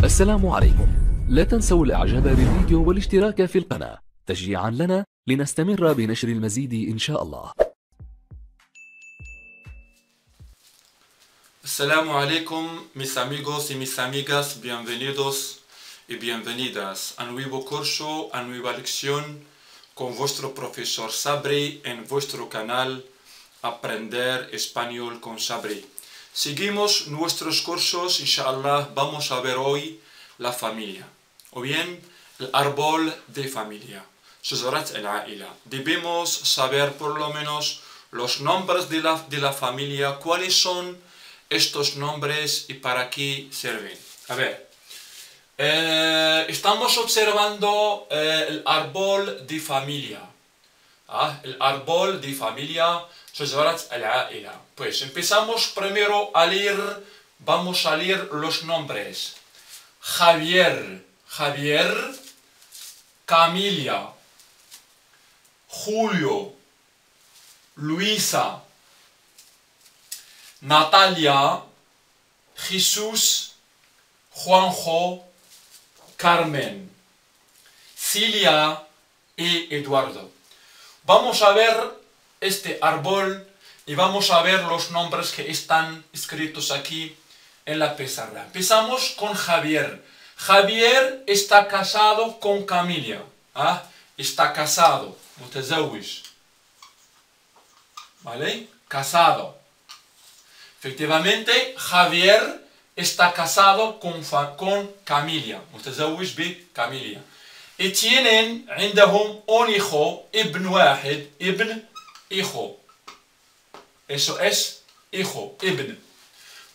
السلام عليكم. لا تنسوا الاعجاب بالفيديو والاشتراك في القناة تشجيعا لنا لنستمر بنشر المزيد إن شاء الله. Assalamu alaikum, mis amigos y mis amigas, bienvenidos y bienvenidas a un nuevo curso, a nueva lección con vuestro profesor Sabri en vuestro canal Aprender Español con Sabri. Seguimos nuestros cursos, inshallah, vamos a ver hoy la familia, o bien el árbol de familia, شجرة العائلة. Debemos saber por lo menos los nombres de la familia, cuáles son estos nombres y para qué sirven. A ver, estamos observando el árbol de familia. El árbol de familia, شجرة العائلة. Pues empezamos primero a leer, vamos a leer los nombres. Javier, Camila, Julio, Luisa, Natalia, Jesús, Juanjo, Carmen, Cilia y Eduardo. Vamos a ver este árbol y vamos a ver los nombres que están escritos aquí en la pizarra. Empezamos con Javier. Javier está casado con Camila. Está casado. متزوج. ¿Vale? Casado. Efectivamente, Javier está casado con Camila. متزوج بكاميليا. Y tienen عندهم un hijo, ابن واحد, ابن, hijo. Eso es hijo, ابن.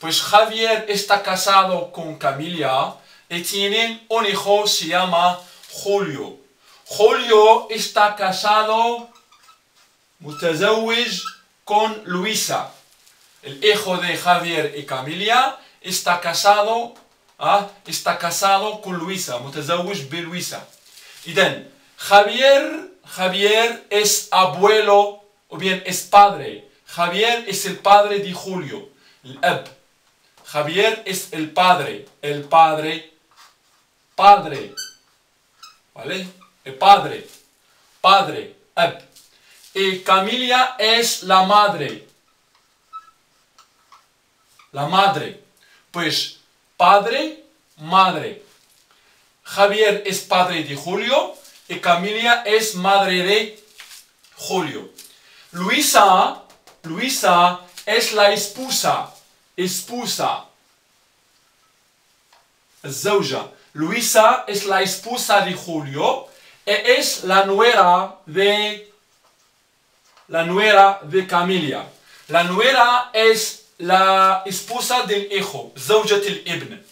Pues Javier está casado con Camila y tienen un hijo, se llama Julio. Julio está casado, متزوج, con Luisa. El hijo de Javier y Camila está casado con Luisa, متزوج بلويسا. إذن Javier es abuelo o bien es padre. Javier es el padre de Julio, el ab. Javier es el padre, ¿vale? El padre, ab. Y Camila es la madre. Pues padre, madre. Javier es padre de Julio y Camila es madre de Julio. Luisa es la esposa. الزوجة. Luisa es la esposa de Julio y es la nuera de Camila. La nuera es la esposa del hijo, زوجة الابن.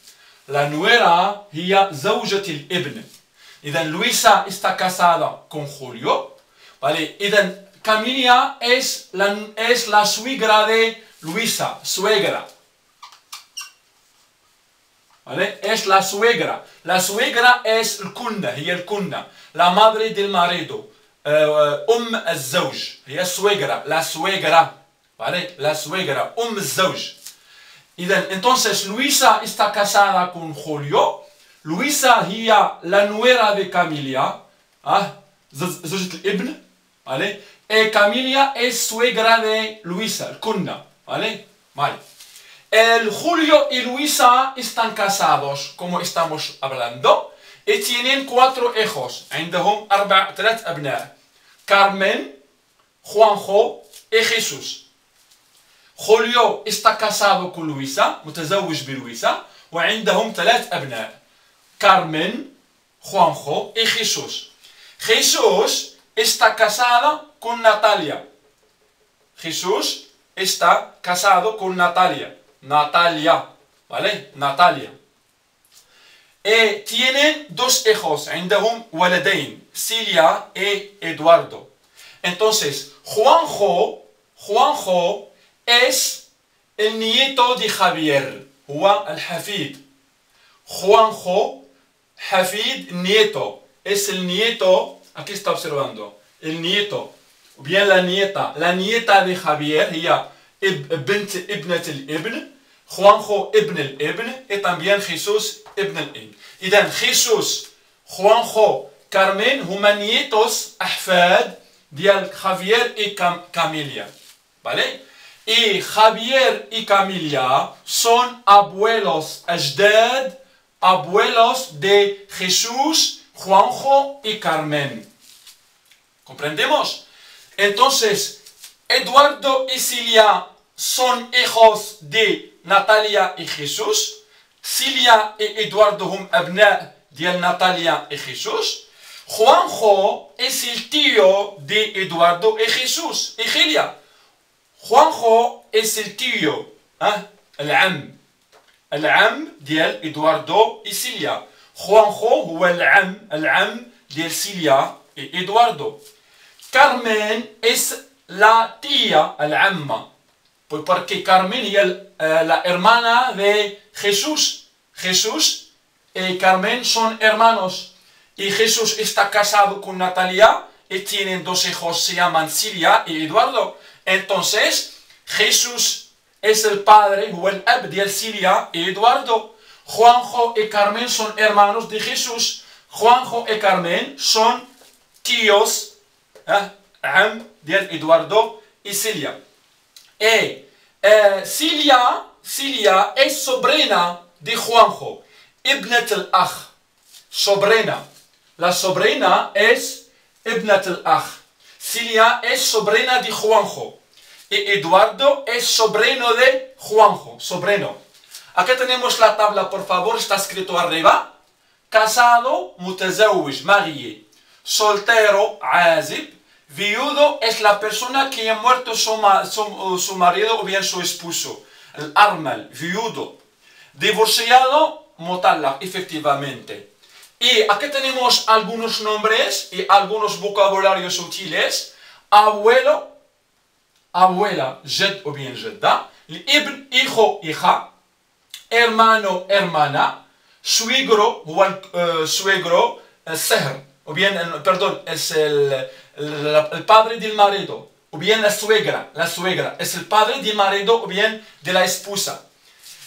La nuera هي زوجة الابن. إذن Luisa está casada con Julio, ¿vale? إذن Camila es la suegra de Luisa, suegra. ¿Vale? Es la suegra. La suegra es el kunda, هي الكنة, la madre del marido. الزوج هي suegra, la suegra. ¿Vale? La suegra, الزوج. Entonces Luisa está casada con Julio. Luisa هي la nuera de Camila, زوجة الابن, ¿vale? Y Camila es suegra de Luisa, el kunda, ¿vale? Vale. El Julio y Luisa están casados, como estamos hablando, y tienen 4 hijos. عندهم 3 أبناء. Carmen, Juanjo y Jesús. Julio está casado con Luisa, متزوج بلويسا, وعندهم 3 أبناء. Carmen, Juanjo y Jesús. Jesús está casada con Natalia. Jesús está casado con Natalia, ¿vale? Natalia. Y tienen 2 hijos, عندهم ولدين, Cilia y Eduardo. Entonces, Juanjo es el nieto de Javier, هو الحفيد. Juanjo, Hafid, nieto, es el nieto, aquí está observando, el nieto, o bien la nieta de Javier, هي بنت ابنة الابن, Juanjo ibn al-ibn y también Jesús ibn al-ibn. إذن Jesús, Juanjo, Carmen هما nietos أحفاد ديال Javier y Camilla. ¿Vale? Y Javier y Camilla son abuelos, أجداد, abuelos de Jesús, Juanjo y Carmen. ¿Comprendemos? Entonces, Eduardo y Cilia son hijos de Natalia y Jesús. Cilia y Eduardo هم أبناء ديال Natalia y Jesús. Juanjo es el tío de Eduardo y Jesús y Cilia. Juanjo es el tío, العم ديال Eduardo y Cilia. Juanjo هو العم ديال Cilia y Eduardo. Carmen es la tía, العمة, porque Carmen es la hermana de Jesús. Jesús y Carmen son hermanos. Y Jesús está casado con Natalia y tienen dos hijos, se llaman Cilia y Eduardo. Entonces, Jesús es el padre o el ab de Cilia y Eduardo. Juanjo y Carmen son hermanos de Jesús. Juanjo y Carmen son tíos de Eduardo y Cilia. Y Cilia es sobrina de Juanjo, ibnat al-akh, sobrina. La sobrina es ibnat al-akh. Cilia es sobrina de Juanjo. Y Eduardo es sobrino de Juanjo, sobrino. Aquí tenemos la tabla, por favor, está escrito arriba. Casado, mutazawij, marié. Soltero, azib. Viudo es la persona que ha muerto su marido o bien su esposo. El armal, viudo. Divorciado, mutallaq, efectivamente. Y aquí tenemos algunos nombres y algunos vocabularios útiles. Abuelo, abuela, jed o bien jedda. Ibn, hijo, hija. Hermano, hermana. Suegro, suegro, sehr. O bien, perdón, es el padre del marido. O bien la suegra es el padre del marido o bien de la esposa.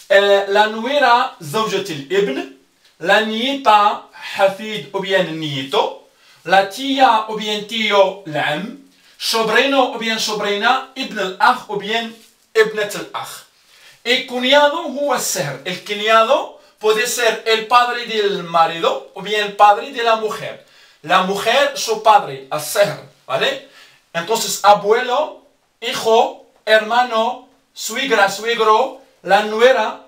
La nuera, zawjat al-ibn. La nieta, hafid o bien nieto. La tía o bien tío, l'am. Sobrino o bien sobrina, ibn al-akh o bien ibnat al-akh. El cuñado huwa sehr. El cuñado puede ser el padre del marido o bien el padre de la mujer. La mujer, su padre, al-sehr, ¿vale? Entonces, abuelo, hijo, hermano, suegra, suegro, la nuera,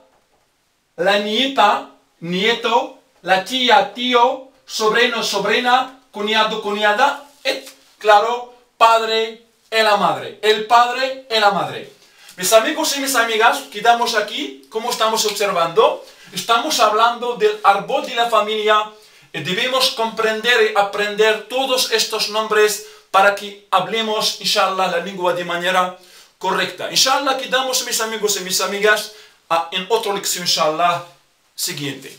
la nieta, nieto, la tía, tío, sobrino, sobrina, cuñado, cuñada, y, claro, padre y la madre. El padre y la madre. Mis amigos y mis amigas, quedamos aquí, como estamos observando, estamos hablando del árbol de la familia. Debemos comprender y aprender todos estos nombres para que hablemos, inshallah, la lengua de manera correcta. Inshallah, quedamos, mis amigos y mis amigas, en otra lección, inshallah, siguiente.